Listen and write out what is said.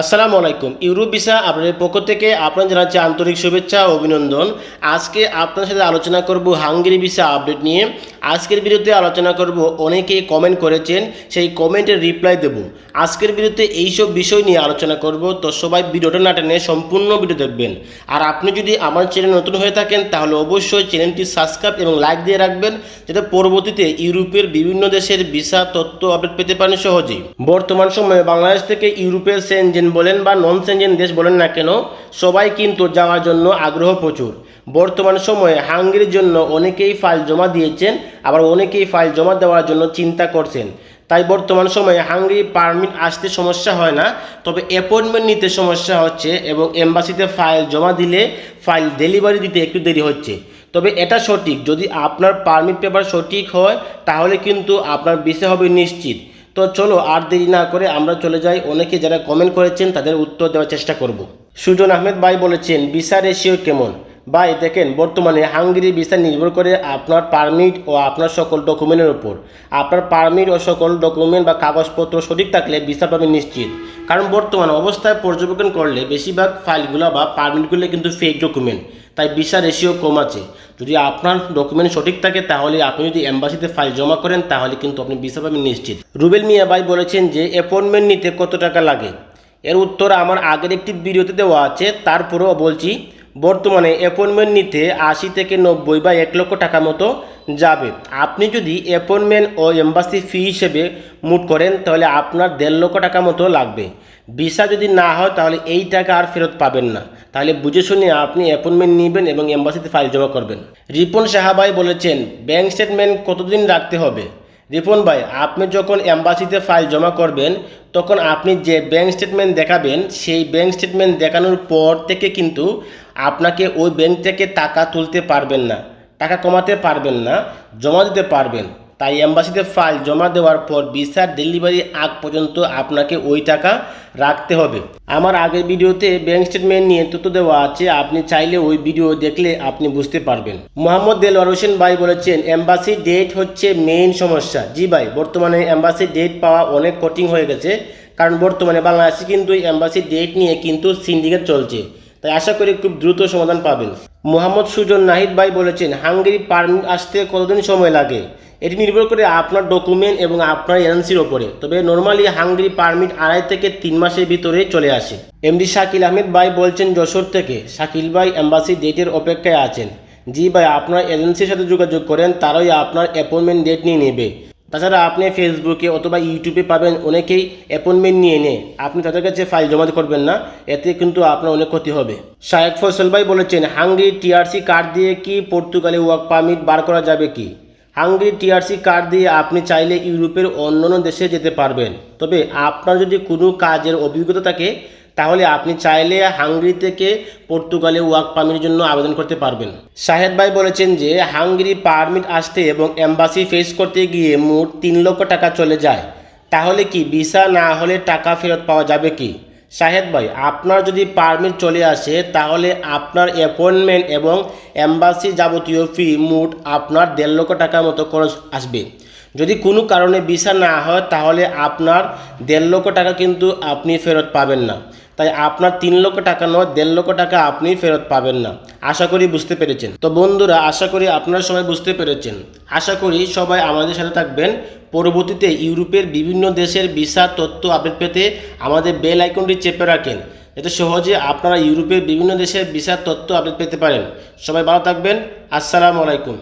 আসসালামু আলাইকুম। Europe visa আপনাদের পক্ষ থেকে আপনার জানাচ্ছি আন্তরিক শুভেচ্ছা ও অভিনন্দন। আজকে আপনার সাথে আলোচনা করব হাঙ্গেরি ভিসা আপডেট নিয়ে। আজকের ভিডিওতে আলোচনা করব, অনেকেই কমেন্ট করেছেন, সেই কমেন্টের রিপ্লাই দেব। আজকের ভিডিওতে এইসব বিষয় নিয়ে আলোচনা করব, তো সবাই ভিডিওটা না টেনে সম্পূর্ণ ভিডিও দেখবেন। আর আপনি যদি আমার চ্যানেল নতুন হয়ে থাকেন তাহলে অবশ্যই চ্যানেলটি সাবস্ক্রাইব এবং লাইক দিয়ে রাখবেন, যাতে পরবর্তীতে ইউরোপের বিভিন্ন দেশের ভিসা তথ্য আপডেট পেতে পারেন সহজেই। বর্তমান সময়ে বাংলাদেশ থেকে ইউরোপের সেনজেন বলেন বা নন সেনজেন দেশ বলেন না কেন, সবাই কিন্তু যাওয়ার জন্য আগ্রহ প্রচুর। বর্তমান সময়ে হাঙ্গেরির জন্য অনেকেই ফাইল জমা দিয়েছেন, আবার অনেকেই ফাইল জমা দেওয়ার জন্য চিন্তা করছেন। তাই বর্তমান সময়ে হাঙ্গেরি পারমিট আসতে সমস্যা হয় না, তবে অ্যাপয়েন্টমেন্ট নিতে সমস্যা হচ্ছে এবং এম্বাসিতে ফাইল জমা দিলে ফাইল ডেলিভারি দিতে একটু দেরি হচ্ছে। তবে এটা সঠিক, যদি আপনার পারমিট পেপার সঠিক হয় তাহলে কিন্তু আপনার ভিসা হবে নিশ্চিত। তো চলো আর দেরি না করে আমরা চলে যাই, অনেকে যারা কমেন্ট করেছেন তাদের উত্তর দেওয়ার চেষ্টা করব। সুজন আহমেদ ভাই বলেছেন, ভিসা রেশিও কেমন? ভাই দেখেন, বর্তমানে হাঙ্গেরি ভিসা নির্ভর করে আপনার পারমিট ও আপনার সকল ডকুমেন্টের উপর। আপনার পারমিট ও সকল ডকুমেন্ট বা কাগজপত্র সঠিক থাকলে ভিসা পাবেন নিশ্চিত। কারণ বর্তমান অবস্থায় পর্যবেক্ষণ করলে বেশিরভাগ ফাইলগুলো বা পারমিটগুলো কিন্তু ফেক ডকুমেন্ট, তাই ভিসা রেশিও কম আছে। যদি আপনার ডকুমেন্ট সঠিক থাকে তাহলে আপনি যদি এম্বাসিতে ফাইল জমা করেন তাহলে কিন্তু আপনি ভিসা পাবেন নিশ্চিত। রুবেল মিয়া ভাই বলেছেন যে অ্যাপয়েন্টমেন্ট নিতে কত টাকা লাগে? এর উত্তর আমার আগের একটি ভিডিওতে দেওয়া আছে, তারপরেও বলছি। বর্তমানে অ্যাপয়েন্টমেন্ট নিতে 80 থেকে 90 বা 1 লক্ষ টাকা মতো যাবে। আপনি যদি অ্যাপয়েন্টমেন্ট ও এম্বাসি ফি হিসেবে মুট করেন তাহলে আপনার 1.5 লক্ষ টাকা মতো লাগবে। ভিসা যদি না হয় তাহলে এই টাকা আর ফেরত পাবেন না। তাহলে বুঝে শুনে আপনি অ্যাপয়েন্টমেন্ট নেবেন এবং এম্বাসিতে ফাইল জমা করবেন। রিপন সাহাবাই বলেছেন, ব্যাংক স্টেটমেন্ট কতদিন রাখতে হবে? রিপন ভাই, আপনি যখন এম্বাসিতে ফাইল জমা করবেন তখন আপনি যে ব্যাংক স্টেটমেন্ট দেখাবেন, সেই ব্যাংক স্টেটমেন্ট দেখানোর পর থেকে কিন্তু আপনাকে ওই ব্যাংক থেকে টাকা তুলতে পারবেন না, টাকা কমাতে পারবেন না, জমা দিতে পারবেন। তাই এম্বাসিতে ফাইল জমা দেওয়ার পর ভিসার ডেলিভারি আগ পর্যন্ত আপনাকে ওই টাকা রাখতে হবে। আমার আগের ভিডিওতে ব্যাংক স্টেটমেন্ট নিয়ে তথ্য দেওয়া আছে, আপনি চাইলে ওই ভিডিও দেখলে আপনি বুঝতে পারবেন। মোহাম্মদ দেলওয়ার হোসেন ভাই বলেছেন, এম্বাসি ডেট হচ্ছে মেইন সমস্যা। জি ভাই, বর্তমানে এম্বাসি ডেট পাওয়া অনেক কঠিন হয়ে গেছে, কারণ বর্তমানে বাংলাদেশে কিন্তু এম্বাসি ডেট নিয়ে কিন্তু সিন্ডিকেট চলছে। তাই আশা করি খুব দ্রুত সমাধান পাবেন। মোহাম্মদ সুজন নাহিদ ভাই বলেছেন, হাঙ্গেরি পারমিট আসতে কতদিন সময় লাগে? এটি নির্ভর করে আপনার ডকুমেন্ট এবং আপনার এজেন্সির ওপরে। তবে নর্মালি হাঙ্গেরি পারমিট 2.5 থেকে 3 মাসের ভিতরে চলে আসে। এমডি শাকিল আহমেদ ভাই বলছেন যশোর থেকে, শাকিল ভাই এম্বাসি ডেটের অপেক্ষায় আছেন। জি ভাই, আপনার এজেন্সির সাথে যোগাযোগ করেন, তারাই আপনার অ্যাপয়েন্টমেন্ট ডেট নিয়ে নেবে। তাছাড়া আপনি ফেসবুকে অথবা ইউটিউবে পাবেন অনেকেই অ্যাপয়েন্টমেন্ট নিয়ে নেয়, আপনি তাদের কাছে ফাইল জমা করবেন না, এতে কিন্তু আপনার অনেক ক্ষতি হবে। শায়েক ফয়সল ভাই বলেছেন, হাঙ্গেরি টিআরসি কার্ড দিয়ে কি পর্তুগালে ওয়ার্ক পারমিট বার করা যাবে কি? হাঙ্গেরি টিআরসি কার্ড দিয়ে আপনি চাইলে ইউরোপের অন্যান্য দেশে যেতে পারবেন। তবে আপনার যদি কোনো কাজের অভিজ্ঞতা থাকে তাহলে আপনি চাইলে হাঙ্গেরি থেকে পর্তুগালে ওয়ার্ক পারমিটের জন্য আবেদন করতে পারবেন। শাহেদ ভাই বলেছেন যে হাঙ্গেরি পারমিট আসতে এবং এম্বাসি ফেস করতে গিয়ে মোট 3 লক্ষ টাকা চলে যায়। তাহলে কি ভিসা না হলে টাকা ফেরত পাওয়া যাবে কি? শাহেদ ভাই, আপনার যদি পারমিট চলে আসে তাহলে আপনার অ্যাপয়েন্টমেন্ট এবং এম্বাসি যাবতীয় ফি মোট আপনার 1.5 লক্ষ টাকার মতো খরচ আসবে। যদি কোনো কারণে ভিসা না হয় তাহলে আপনার 1.5 লক্ষ টাকা কিন্তু আপনি ফেরত পাবেন না। তাই আপনার 3 লক্ষ টাকা নয়, 1.5 লক্ষ টাকা আপনি ফেরত পাবেন না। আশা করি বুঝতে পেরেছেন। তো বন্ধুরা, আশা করি আপনারা সবাই বুঝতে পেরেছেন। আশা করি সবাই আমাদের সাথে থাকবেন। পরবর্তীতে ইউরোপের বিভিন্ন দেশের ভিসা তথ্য আপডেট পেতে আমাদের বেল আইকনটি চেপে রাখেন, যাতে সহজে আপনারা ইউরোপের বিভিন্ন দেশের ভিসা তথ্য আপডেট পেতে পারেন। সবাই ভালো থাকবেন। আসসালামু আলাইকুম।